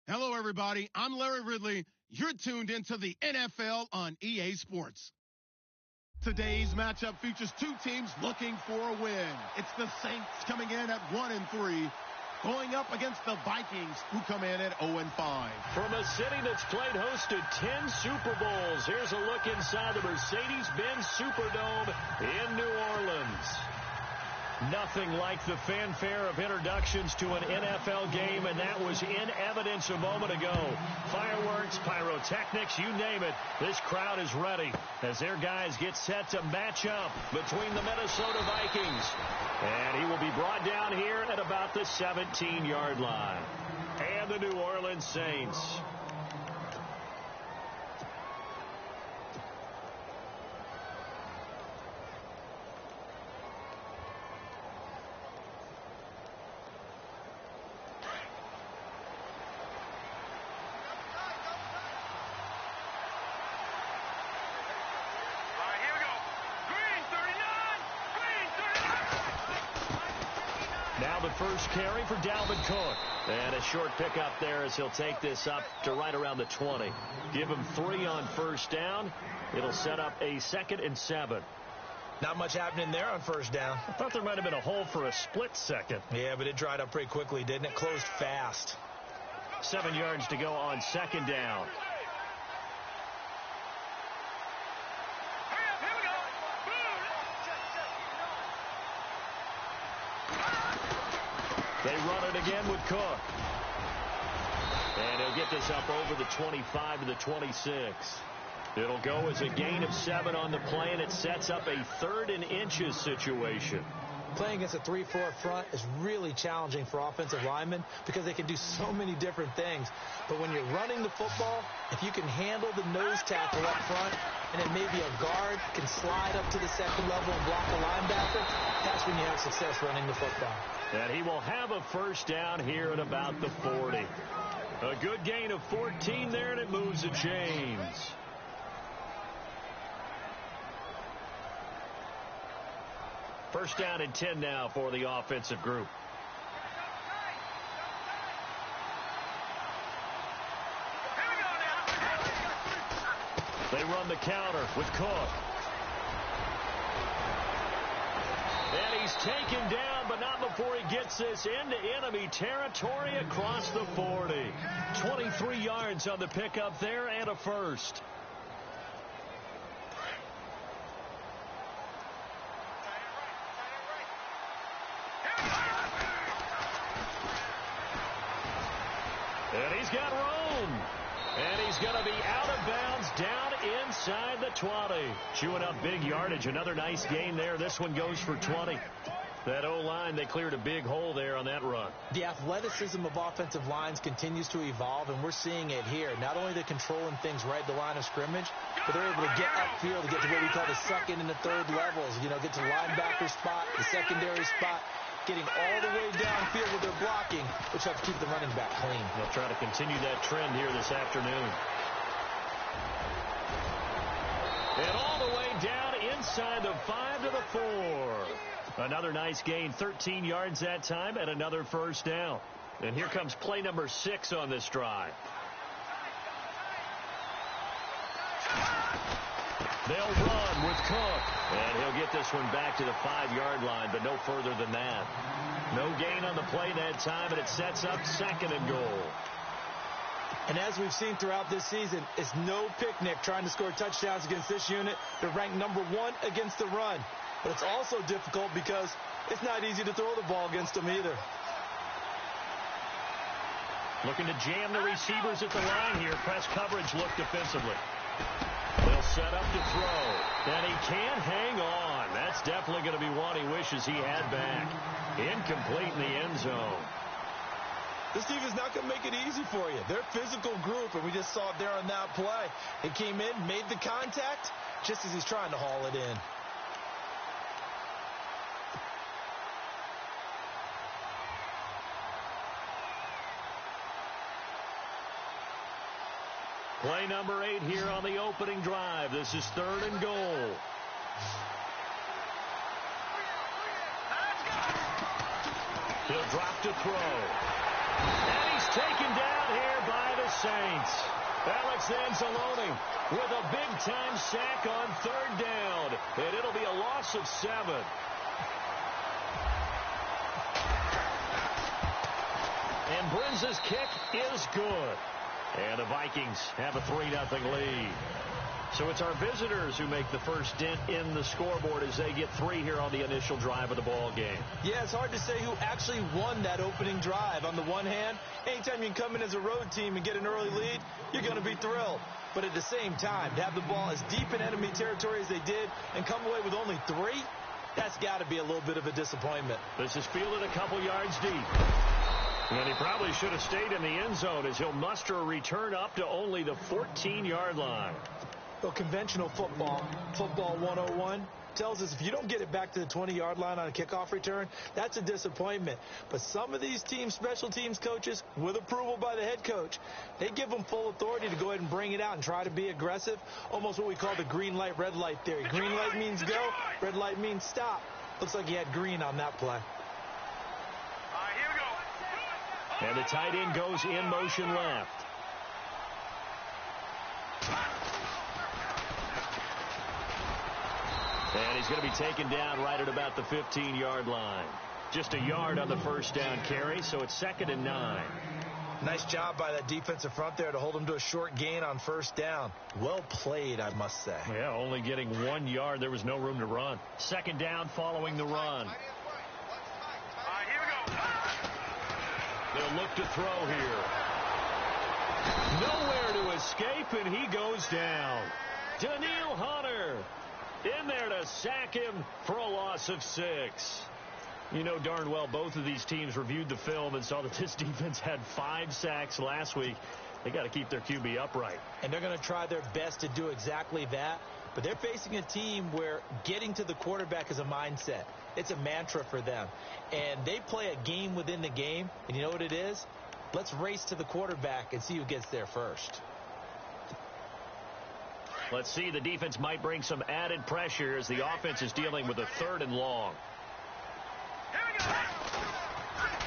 Hello, everybody. I'm Larry Ridley. You're tuned into the NFL on EA Sports. Today's matchup features two teams looking for a win. It's the Saints coming in at 1-3, going up against the Vikings, who come in at 0-5. From a city that's played host to 10 Super Bowls, here's a look inside the Mercedes-Benz Superdome in New Orleans. Nothing like the fanfare of introductions to an NFL game, and that was in evidence a moment ago. Fireworks, pyrotechnics, you name it. This crowd is ready as their guys get set to match up between the Minnesota Vikings. And he will be brought down here at about the 17-yard line. And the New Orleans Saints. Now the first carry for Dalvin Cook. And a short pickup there as he'll take this up to right around the 20. Give him 3 on first down. It'll set up a 2nd and 7. Not much happening there on first down. I thought there might have been a hole for a split second. Yeah, but it dried up pretty quickly, didn't it? Closed fast. 7 yards to go on 2nd down. They run it again with Cook. And he'll get this up over the 25 to the 26. It'll go as a gain of 7 on the play, and it sets up a 3rd and inches situation. Playing against a 3-4 front is really challenging for offensive linemen because they can do so many different things. But when you're running the football, if you can handle the nose tackle up front, and then maybe a guard can slide up to the second level and block a linebacker, that's when you have success running the football. And he will have a first down here at about the 40. A good gain of 14 there, and it moves the chains. First down and 10 now for the offensive group. They run the counter with Cook. And he's taken down, but not before he gets this into enemy territory across the 40. 23 yards on the pickup there and a first. And he's got room. And he's going to be out of bounds down inside the 20. Chewing up big yardage. Another nice gain there. This one goes for 20. That O-line, they cleared a big hole there on that run. The athleticism of offensive lines continues to evolve, and we're seeing it here. Not only they're controlling things right at the line of scrimmage, but they're able to get upfield to get to what we call the 2nd and the 3rd levels. You know, get to the linebacker spot, the secondary spot, getting all the way downfield with their blocking, which helps keep the running back clean. They'll try to continue that trend here this afternoon. And all the way down inside the 5 to the 4. Another nice gain, 13 yards that time, and another first down. And here comes play number 6 on this drive. They'll run with Cook. And he'll get this one back to the 5-yard line, but no further than that. No gain on the play that time, and it sets up 2nd and goal. And as we've seen throughout this season, it's no picnic trying to score touchdowns against this unit. They're ranked number 1 against the run. But it's also difficult because it's not easy to throw the ball against them either. Looking to jam the receivers at the line here. Press coverage look defensively. They'll set up to throw. And he can't hang on. That's definitely going to be one he wishes he had back. Incomplete in the end zone. This team is not going to make it easy for you. They're a physical group, and we just saw it there on that play. He came in, made the contact, just as he's trying to haul it in. Play number 8 here on the opening drive. This is 3rd and goal. He'll drop to throw. And he's taken down here by the Saints. Alex Anzalone with a big-time sack on 3rd down. And it'll be a loss of 7. And Brinza's kick is good. And the Vikings have a 3-0 lead. So it's our visitors who make the first dent in the scoreboard as they get 3 here on the initial drive of the ball game. Yeah, it's hard to say who actually won that opening drive. On the one hand, anytime you can come in as a road team and get an early lead, you're going to be thrilled. But at the same time, to have the ball as deep in enemy territory as they did and come away with only 3, that's got to be a little bit of a disappointment. This is fielded a couple yards deep. And he probably should have stayed in the end zone as he'll muster a return up to only the 14-yard line. Well, conventional football 101, tells us if you don't get it back to the 20-yard line on a kickoff return, that's a disappointment. But some of these teams, special teams coaches, with approval by the head coach, they give them full authority to go ahead and bring it out and try to be aggressive, almost what we call the green light, red light theory. Green light means go, red light means stop. Looks like he had green on that play. And the tight end goes in motion left. And he's going to be taken down right at about the 15-yard line. Just a yard on the first down carry, so it's 2nd and 9. Nice job by that defensive front there to hold him to a short gain on first down. Well played, I must say. Yeah, only getting 1 yard. There was no room to run. 2nd down following the run. They'll look to throw here. Nowhere to escape, and he goes down. Daniil Hunter in there to sack him for a loss of 6. You know darn well both of these teams reviewed the film and saw that this defense had 5 sacks last week. They got to keep their QB upright. And they're going to try their best to do exactly that. But they're facing a team where getting to the quarterback is a mindset. It's a mantra for them. And they play a game within the game. And you know what it is? Let's race to the quarterback and see who gets there first. Let's see. The defense might bring some added pressure as the offense is dealing with a 3rd and long.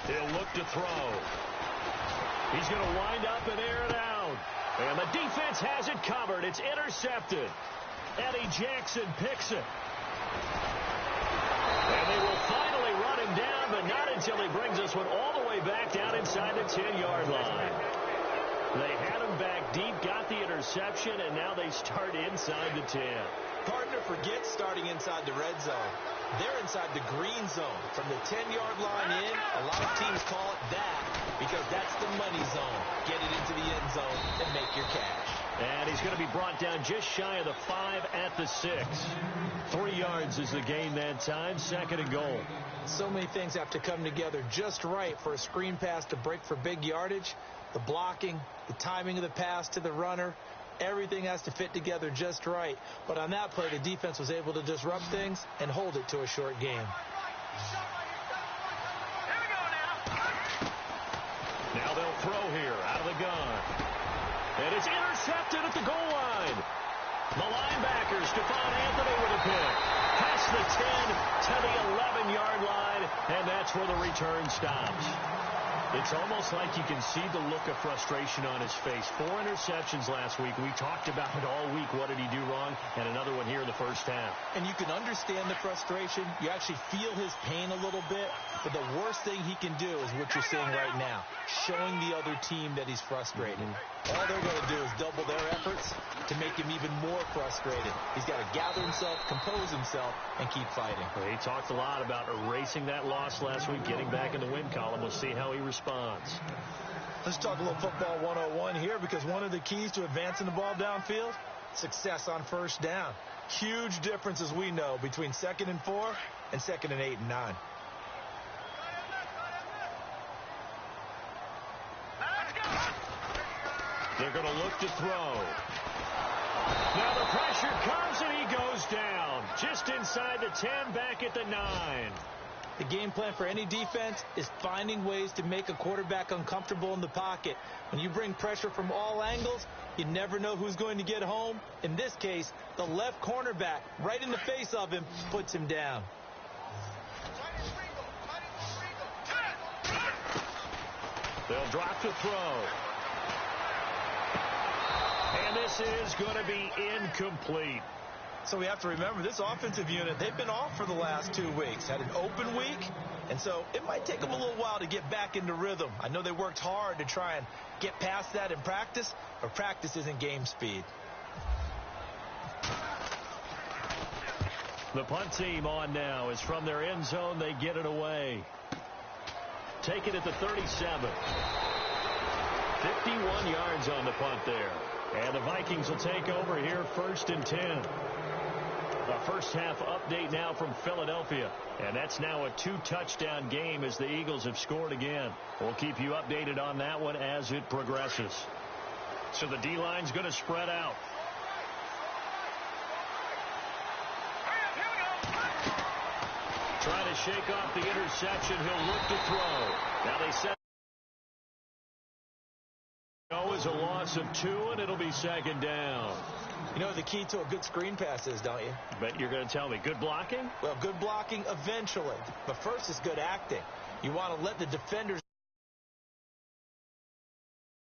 He'll look to throw. He's going to wind up and air it out. And the defense has it covered. It's intercepted. Eddie Jackson picks it. And they will finally run him down, but not until he brings this one all the way back down inside the 10-yard line. They had him back deep, got the interception, and now they start inside the 10. Partner forgets starting inside the red zone. They're inside the green zone. From the 10-yard line in, a lot of teams call it that because that's the money zone. Get it into the end zone and make your cash. And he's going to be brought down just shy of the 5 at the 6. 3 yards is the gain that time, 2nd and goal. So many things have to come together just right for a screen pass to break for big yardage. The blocking, the timing of the pass to the runner, everything has to fit together just right. But on that play, the defense was able to disrupt things and hold it to a short game. Now they'll throw here out of the gun. And it's intercepted at the goal line. The linebacker, Stephon Anthony, with a pick. Past the 10 to the 11-yard line, and that's where the return stops. It's almost like you can see the look of frustration on his face. 4 interceptions last week. We talked about it all week. What did he do wrong? And another one here in the first half. And you can understand the frustration. You actually feel his pain a little bit. But the worst thing he can do is what you're seeing right now, showing the other team that he's frustrated. All they're going to do is double their efforts to make him even more frustrated. He's got to gather himself, compose himself, and keep fighting. Well, he talked a lot about erasing that loss last week, getting back in the win column. We'll see how he responds. Let's talk a little football 101 here, because one of the keys to advancing the ball downfield, success on first down. Huge difference, as we know, between 2nd and 4 and 2nd and 8 and 9. They're going to look to throw. Now the pressure comes and he goes down. Just inside the 10, back at the 9. The game plan for any defense is finding ways to make a quarterback uncomfortable in the pocket. When you bring pressure from all angles, you never know who's going to get home. In this case, the left cornerback, right in the face of him, puts him down. They'll drop to throw. And this is going to be incomplete. So we have to remember this offensive unit, they've been off for the last 2 weeks. Had an open week, and so it might take them a little while to get back into rhythm. I know they worked hard to try and get past that in practice, but practice isn't game speed. The punt team on now is from their end zone. They get it away. Take it at the 37. 51 yards on the punt there. And the Vikings will take over here 1st and 10. A first half update now from Philadelphia. And that's now a 2-touchdown game as the Eagles have scored again. We'll keep you updated on that one as it progresses. So the D-line's going to spread out. Trying to shake off the interception. He'll look to throw. Now they set. Is a loss of 2, and it'll be 2nd down. You know what the key to a good screen pass is, don't you? Bet you're going to tell me. Good blocking? Well, good blocking eventually. But first is good acting. You want to let the defenders